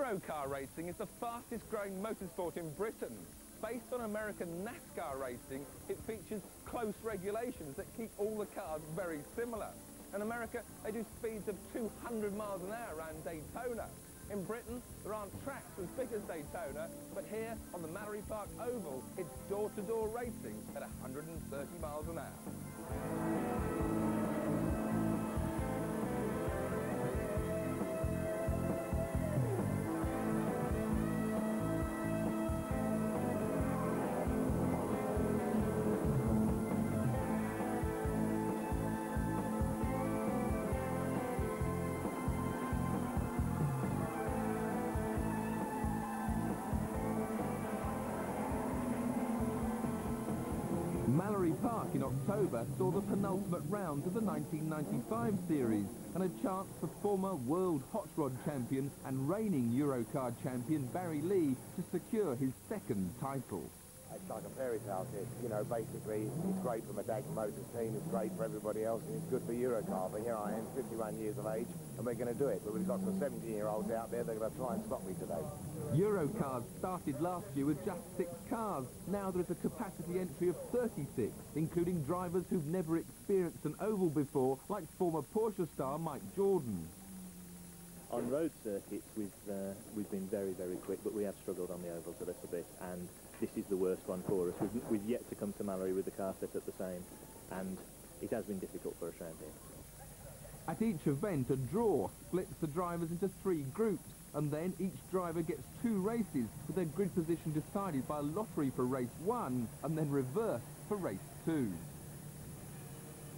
Eurocar racing is the fastest growing motorsport in Britain. Based on American NASCAR racing, it features close regulations that keep all the cars very similar. In America, they do speeds of 200 miles an hour around Daytona. In Britain, there aren't tracks as big as Daytona, but here on the Mallory Park Oval, it's door-to-door racing at 130 miles an hour. Mallory Park in October saw the penultimate round of the 1995 series and a chance for former world hot rod champion and reigning Eurocar champion Barry Lee to secure his second title. It's like a fairy tale kid, you know, basically it's great for my dad's motors team, it's great for everybody else, and it's good for Eurocar. But here I am, 51 years of age, and we're going to do it. But we've got some 17-year-olds out there that are going to try and stop me today. Eurocars started last year with just 6 cars. Now there is a capacity entry of 36, including drivers who've never experienced an oval before, like former Porsche star Mike Jordan. On road circuits, we've been very, very quick, but we have struggled on the ovals a little bit, and this is the worst one for us. We've yet to come to Mallory with the car set at the same, and it has been difficult for us around here. At each event, a draw splits the drivers into 3 groups, and then each driver gets 2 races, with their grid position decided by a lottery for race 1, and then reversed for race 2.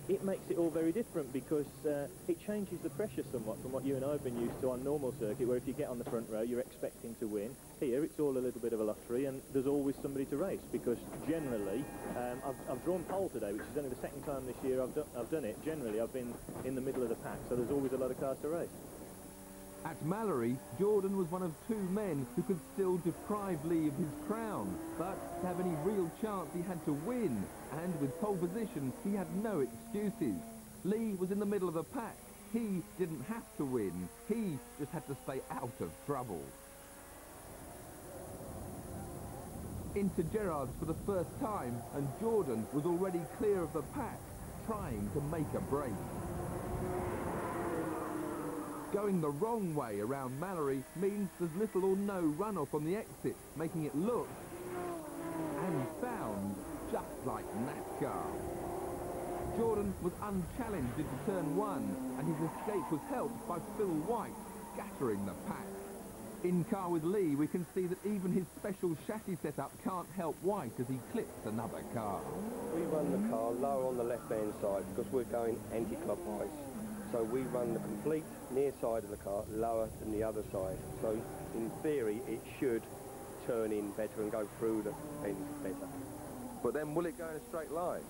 It makes it all very different because it changes the pressure somewhat from what you and I have been used to on normal circuit, where if you get on the front row you're expecting to win. Here it's all a little bit of a lottery, and there's always somebody to race, because generally I've drawn pole today, which is only the second time this year I've done it. Generally I've been in the middle of the pack, so there's always a lot of cars to race. At Mallory, Jordan was one of 2 men who could still deprive Lee of his crown, but to have any real chance he had to win, and with pole position he had no excuses. Lee was in the middle of the pack. He didn't have to win, he just had to stay out of trouble. Into Gerrard's for the first time, and Jordan was already clear of the pack, trying to make a break. Going the wrong way around Mallory means there's little or no runoff on the exit, making it look and sound just like NASCAR. Jordan was unchallenged into turn 1, and his escape was helped by Phil White, scattering the pack. In car with Lee, we can see that even his special chassis setup can't help White as he clips another car. We run the car lower on the left-hand side because we're going anti-clockwise. So we run the complete near side of the car lower than the other side. So in theory it should turn in better and go through the bend better. But then will it go in a straight line?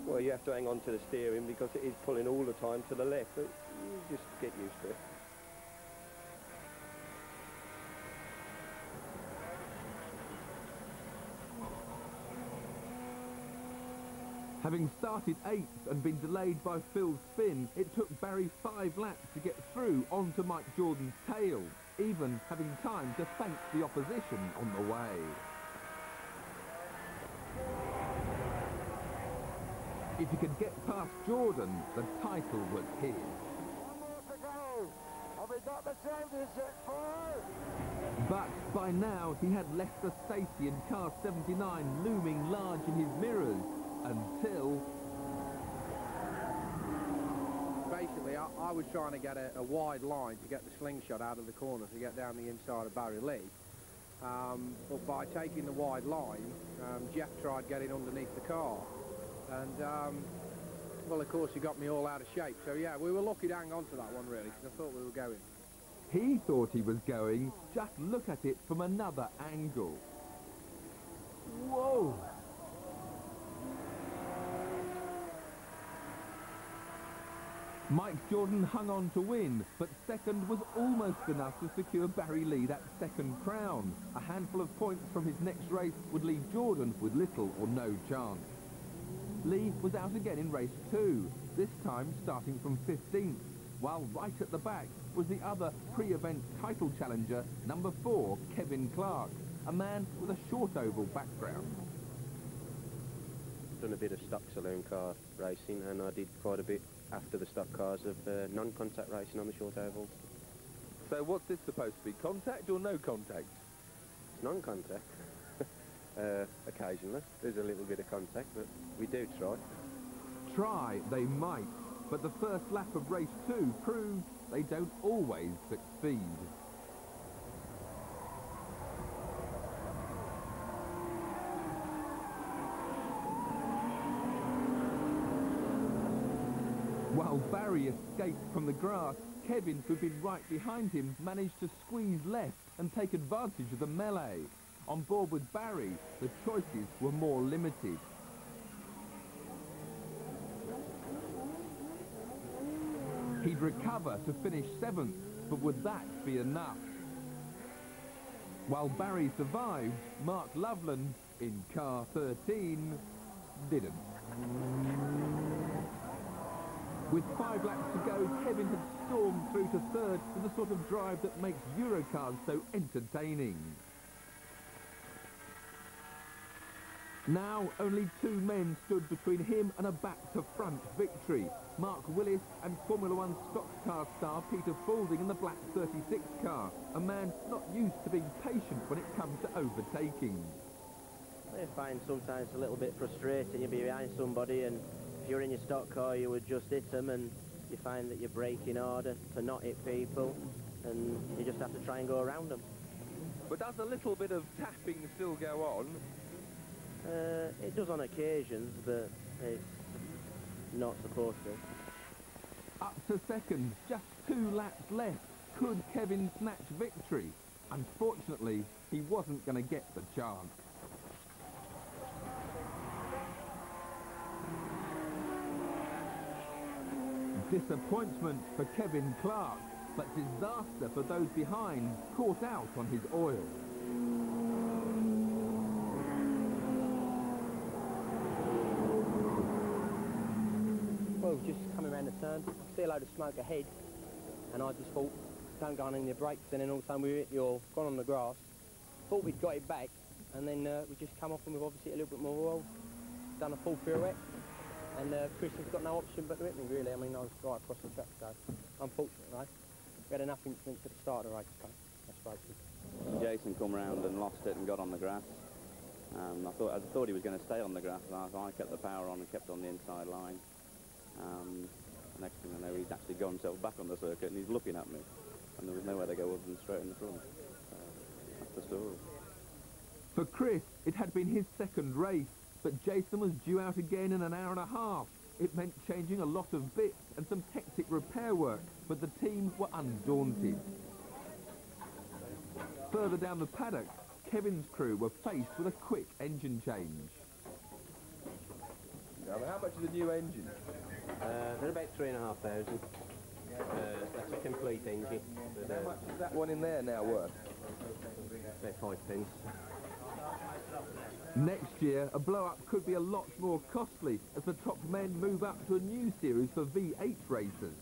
Well, you have to hang on to the steering because it is pulling all the time to the left, but you just get used to it. Having started 8th and been delayed by Phil's spin, it took Barry 5 laps to get through onto Mike Jordan's tail, even having time to thank the opposition on the way. If he could get past Jordan, the title was his. 1 more to go. Have we got the championship for? But by now, he had Lester Stacey in car 79 looming large in his mirrors, until... Basically, I was trying to get a wide line to get the slingshot out of the corner to get down the inside of Barry Lee. But by taking the wide line, Jeff tried getting underneath the car. And, well, of course, he got me all out of shape. So, yeah, we were lucky to hang on to that one, really, because I thought we were going. He thought he was going. Just look at it from another angle. Whoa! Mike Jordan hung on to win, but second was almost enough to secure Barry Lee that second crown. A handful of points from his next race would leave Jordan with little or no chance. Lee was out again in race 2, this time starting from 15th. while right at the back was the other pre-event title challenger, number 4, Kevin Clark, a man with a short oval background. Done a bit of stock saloon car racing, and I did quite a bit after the stock cars of non-contact racing on the short ovals. So what's this supposed to be, contact or no contact? It's non-contact. Occasionally, there's a little bit of contact, but we do try. Try they might, but the first lap of race 2 proved they don't always succeed. While Barry escaped from the grass, Kevin, who'd been right behind him, managed to squeeze left and take advantage of the melee. On board with Barry, the choices were more limited. He'd recover to finish 7th, but would that be enough? While Barry survived, Mark Loveland, in car 13, didn't. With 5 laps to go, Kevin had stormed through to 3rd with the sort of drive that makes Eurocars so entertaining. Now, only 2 men stood between him and a back-to-front victory. Mark Willis and Formula 1 stock car star Peter Faulding in the black 36 car, a man not used to being patient when it comes to overtaking. I find sometimes a little bit frustrating. You'll be behind somebody, and if you're in your stock car, you would just hit them, and you find that you're braking harder to not hit people, and you just have to try and go around them. But does a little bit of tapping still go on? It does on occasions, but it's not supposed to. Up to 2nd, just 2 laps left. Could Kevin snatch victory? Unfortunately, he wasn't going to get the chance. Disappointment for Kevin Clark, but disaster for those behind, caught out on his oil. Well, just coming around the turn, see a load of smoke ahead, and I just thought, don't go on in your brakes, and then all of a sudden we hit your, gone on the grass, thought we'd got it back, and then we just come off and we've obviously hit a little bit more oil, done a full pirouette, and Chris has got no option but to hit me, really. I mean, I was right across the track, so unfortunately, we had enough incidents at the start of the race, so that's basically. Jason come round and lost it and got on the grass. I thought he was going to stay on the grass, and I kept the power on and kept on the inside line. Next thing I know, he's actually got himself back on the circuit and he's looking at me, and there was nowhere to go other than straight in the front. That's the story. For Chris, it had been his 2nd race, but Jason was due out again in an hour and a half. It meant changing a lot of bits and some hectic repair work, but the team were undaunted. Further down the paddock, Kevin's crew were faced with a quick engine change. Now, how much is the new engine? They're about 3,500. That's a complete engine. How much is that one in there now worth? About 5 pence. Next year, a blow-up could be a lot more costly as the top men move up to a new series for V8 racers.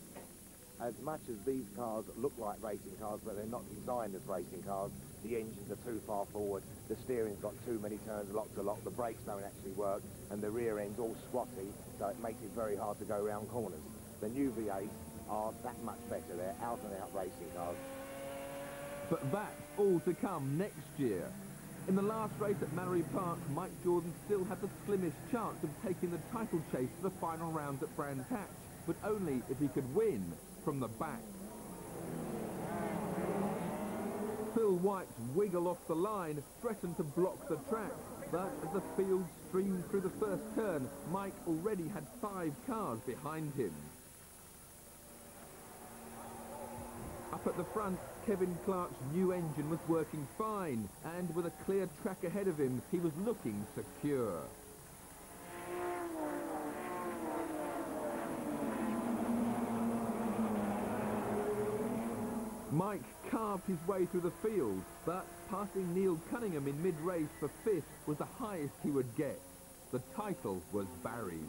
As much as these cars look like racing cars, but they're not designed as racing cars, the engines are too far forward, the steering's got too many turns lock to lock, the brakes don't actually work, and the rear end's all squatty, so it makes it very hard to go around corners. The new V8s are that much better. They're out-and-out racing cars. But that's all to come next year. In the last race at Mallory Park, Mike Jordan still had the slimmest chance of taking the title chase to the final rounds at Brands Hatch, but only if he could win from the back. Phil White's wiggle off the line threatened to block the track, but as the field streamed through the first turn, Mike already had 5 cars behind him. Up at the front, Kevin Clark's new engine was working fine, and with a clear track ahead of him, he was looking secure. Mike carved his way through the field, but passing Neil Cunningham in mid-race for 5th was the highest he would get. The title was Barry's.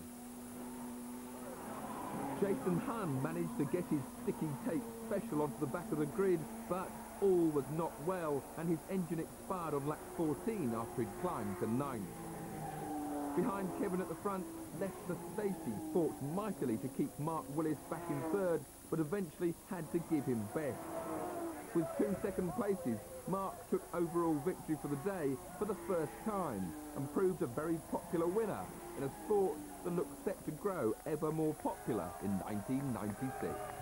Jason Hunn managed to get his sticky tape special onto the back of the grid, but all was not well, and his engine expired on lap 14 after he'd climbed to 9th. Behind Kevin at the front, Lester Stacey fought mightily to keep Mark Willis back in 3rd, but eventually had to give him best. With 2 second places, Mark took overall victory for the day for the first time and proved a very popular winner in a sport that looks set to grow ever more popular in 1996.